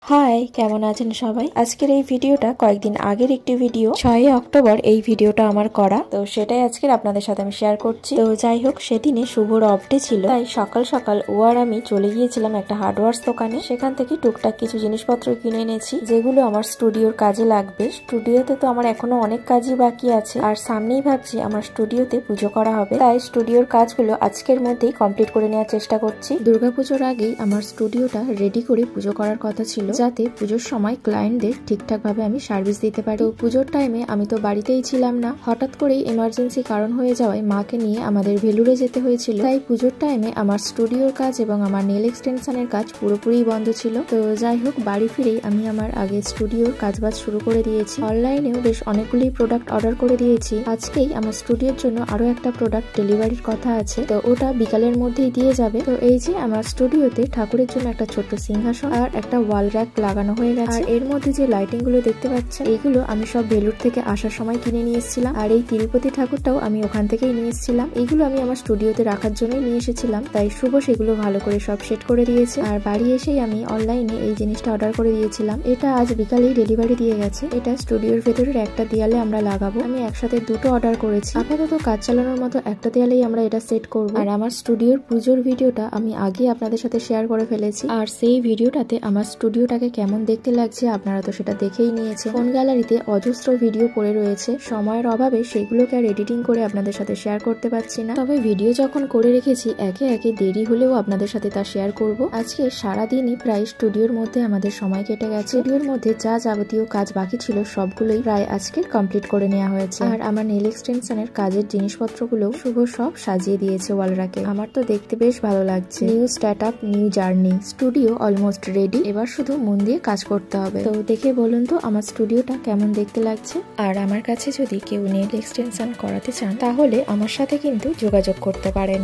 High, কেমন আছেন সবাই? আজকের এই ভিডিওটা কয়েকদিন আগের একটি ভিডিও, 6 অক্টোবর এই ভিডিওটা আমার করা, তো সেটাই আজকের আপনাদের সাথে আমি শেয়ার করছি। তো যাই হোক, সেদিনে শুভর অফ ডে ছিল, তাই সকাল সকাল ও আর আমি চলে গিয়েছিলাম একটা হার্ডওয়্যার্স দোকানে। সেখান থেকে টুকটাক কিছু জিনিসপত্র কিনে এনেছি, যেগুলো আমার স্টুডিওর কাজে লাগবে। স্টুডিওতে তো আমার এখনো অনেক কাজই বাকি আছে, আর সামনেই ভাবছি আমার স্টুডিওতে পুজো করা হবে, তাই স্টুডিওর কাজগুলো আজকের মধ্যেই কমপ্লিট করে নেওয়ার চেষ্টা করছি। দুর্গাপুজোর আগেই আমার স্টুডিওটা রেডি করে পুজো করার কথা ছিল, যাতে পুজোর সময় ক্লায়েন্টদের ঠিকঠাক ভাবে আমি সার্ভিস দিতে পারি। তো পুজোর টাইমে আমি তো বাড়িতেই ছিলাম না, হঠাৎ করেই এমার্জেন্সি কারণ হয়ে যাওয়ায় মাকে নিয়ে আমাদের ভেলুরে যেতে হয়েছিল, তাই পুজোর টাইমে আমার স্টুডিওর কাজ এবং আমার নেল এক্সটেনশনের কাজ পুরোপুরি বন্ধ ছিল। তো যাই হোক, বাড়ি ফিরেই আমি আমার আগে স্টুডিওর কাজবাজ শুরু করে দিয়েছি। অনলাইনেও বেশ অনেকগুলি প্রোডাক্ট অর্ডার করে দিয়েছি। আজকেই আমার স্টুডিওর জন্য আরো একটা প্রোডাক্ট ডেলিভারির কথা আছে, তো ওটা বিকালের মধ্যেই দিয়ে যাবে। তো এই যে আমার স্টুডিওতে ঠাকুরের জন্য একটা ছোট্ট সিংহাসন আর একটা ওয়াল র্যাক লাগানো হয়ে গেছে। আর এর মধ্যে যে লাইটিং গুলো দেখতে পাচ্ছেন, এইগুলো আমি সব ভেলুর থেকে আসার সময় কিনে নিয়ে এসেছিলাম। আর এই তিরুপতি ঠাকুরটাও আমি ওখান থেকেই নিয়ে এসেছিলাম। এইগুলো আমি আমার স্টুডিওতে রাখার জন্যই নিয়ে এসেছিলাম, তাই শুভ সেগুলো ভালো করে সব সেট করে দিয়েছে। আর বাড়ি এসেই আমি অনলাইনে এই জিনিসটা অর্ডার করে দিয়েছিলাম। এটা আজ বিকালেই ডেলিভারি দিয়ে গেছে। এটা স্টুডিওর ভেতরের একটা দেয়ালে আমরা লাগাবো। আমি একসাথে দুটো অর্ডার করেছি। আপাতত কাজ চালানোর মতো একটা দেয়ালেই আমরা এটা সেট করব। আর আমার স্টুডিওর পুজোর ভিডিওটা আমি আগে আপনাদের সাথে শেয়ার করে ফেলেছি, আর সেই ভিডিওটাতে আমার স্টুডিওটাকে কেমন দেখতে লাগছে আপনারা তো সেটা দেখেই নিয়েছে। ফোন গ্যালারিতে অজস্র ভিডিও পড়ে রয়েছে, সময়ের অভাবে সেগুলোকে আর এডিটিং করে আপনাদের সাথে শেয়ার করতে পারছি না। তবে ভিডিও যখন করে রেখেছি, একে একে দেরি হলেও আপনাদের সাথে তা শেয়ার করব। আজকে সারাদিনই প্রায় স্টুডিওর মধ্যে আমাদের সময় কেটে গেছে। স্টুডিওর মধ্যে যা যাবতীয় কাজ বাকি ছিল সবগুলোই প্রায় আজকে কমপ্লিট করে নেওয়া হয়েছে। আর আমার নেল এক্সটেনশনের কাজের জিনিসপত্রগুলো শুভ সব সাজিয়ে দিয়েছে ওয়াল র্যাকে। আমার তো দেখতে বেশ ভালো লাগছে। New start up, new journey. Studio almost ready, এবার শুধু মন দিয়ে কাজ করতে হবে। তো দেখে বলুন তো আমার স্টুডিওটা কেমন দেখতে লাগছে। আর আমার কাছে যদি কেউ নেল এক্সটেনশন করাতে চান, তাহলে আমার সাথে কিন্তু যোগাযোগ করতে পারেন।